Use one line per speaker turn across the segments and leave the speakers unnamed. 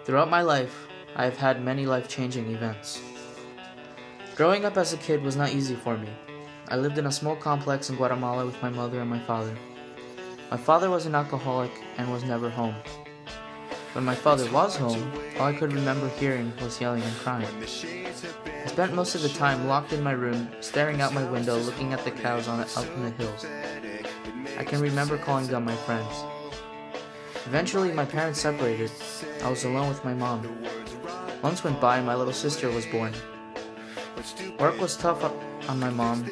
Throughout my life, I have had many life-changing events. Growing up as a kid was not easy for me. I lived in a small complex in Guatemala with my mother and my father. My father was an alcoholic and was never home. When my father was home, all I could remember hearing was yelling and crying. I spent most of the time locked in my room, staring out my window, looking at the cows up in the hills. I can remember calling them my friends. Eventually, my parents separated. I was alone with my mom. Months went by and my little sister was born. Work was tough on my mom,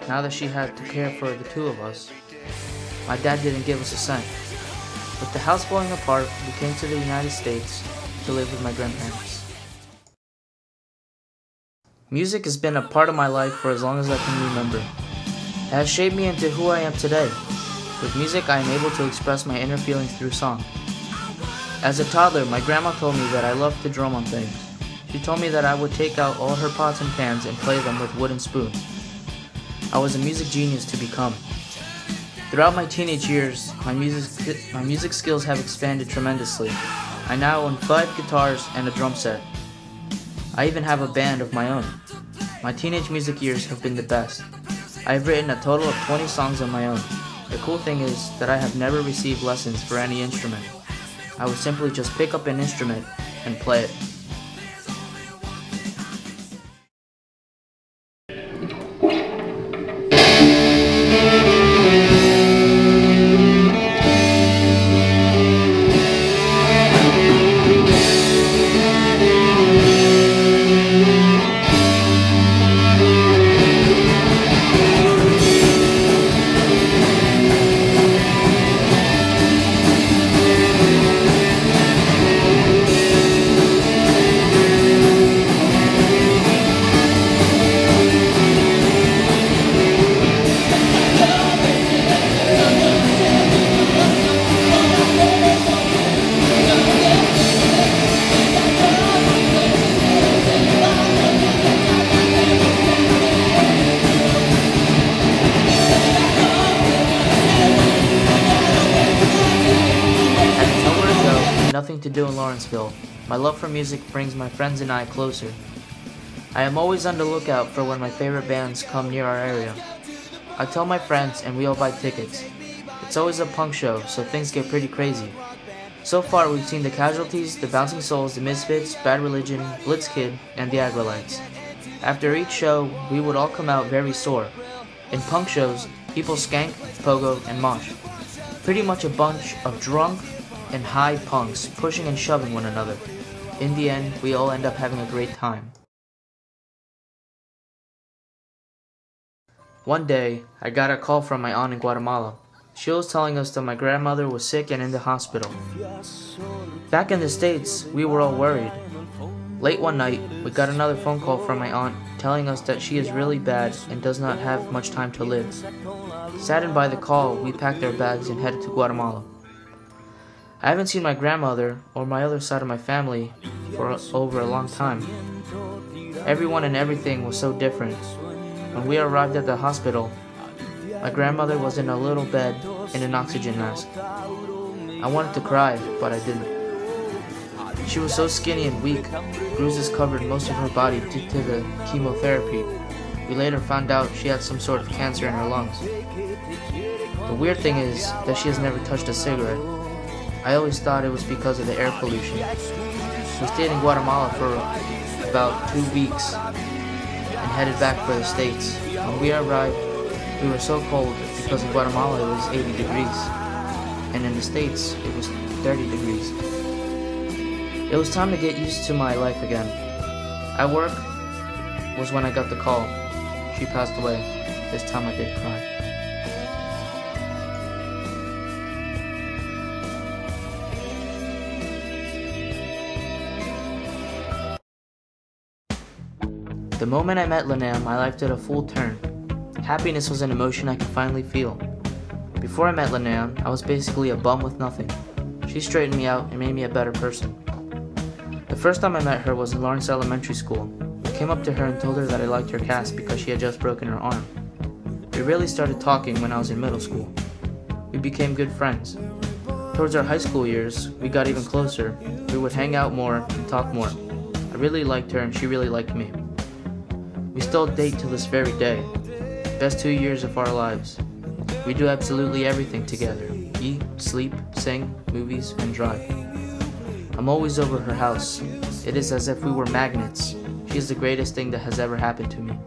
now that she had to care for the two of us. My dad didn't give us a cent. With the house falling apart, we came to the United States to live with my grandparents. Music has been a part of my life for as long as I can remember. It has shaped me into who I am today. With music, I am able to express my inner feelings through song. As a toddler, my grandma told me that I loved to drum on things. She told me that I would take out all her pots and pans and play them with wooden spoons. I was a music genius to become. Throughout my teenage years, my music skills have expanded tremendously. I now own 5 guitars and a drum set. I even have a band of my own. My teenage music years have been the best. I have written a total of 20 songs on my own. The cool thing is that I have never received lessons for any instrument. I would simply just pick up an instrument and play it. Nothing to do in Lawrenceville. My love for music brings my friends and I closer. I am always on the lookout for when my favorite bands come near our area. I tell my friends and we all buy tickets. It's always a punk show, so things get pretty crazy. So far we've seen the Casualties, the Bouncing Souls, the Misfits, Bad Religion, Blitzkid, and the Aggrolites. After each show, we would all come out very sore. In punk shows, people skank, pogo, and mosh. Pretty much a bunch of drunk and high punks pushing and shoving one another. In the end, we all end up having a great time. One day, I got a call from my aunt in Guatemala. She was telling us that my grandmother was sick and in the hospital. Back in the States, we were all worried. Late one night, we got another phone call from my aunt telling us that she is really bad and does not have much time to live. Saddened by the call, we packed our bags and headed to Guatemala. I haven't seen my grandmother or my other side of my family for over a long time. Everyone and everything was so different. When we arrived at the hospital, my grandmother was in a little bed in an oxygen mask. I wanted to cry, but I didn't. She was so skinny and weak, bruises covered most of her body due to the chemotherapy. We later found out she had some sort of cancer in her lungs. The weird thing is that she has never touched a cigarette. I always thought it was because of the air pollution. We stayed in Guatemala for about 2 weeks and headed back for the States. When we arrived, we were so cold because in Guatemala it was 80 degrees, and in the States it was 30 degrees. It was time to get used to my life again. At work was when I got the call. She passed away. This time I did cry. The moment I met Linnea, my life did a full turn. Happiness was an emotion I could finally feel. Before I met Linnea, I was basically a bum with nothing. She straightened me out and made me a better person. The first time I met her was in Lawrence Elementary School. I came up to her and told her that I liked her cast because she had just broken her arm. We really started talking when I was in middle school. We became good friends. Towards our high school years, we got even closer. We would hang out more and talk more. I really liked her and she really liked me. We still date till this very day. Best 2 years of our lives. We do absolutely everything together. Eat, sleep, sing, movies, and drive. I'm always over her house. It is as if we were magnets. She is the greatest thing that has ever happened to me.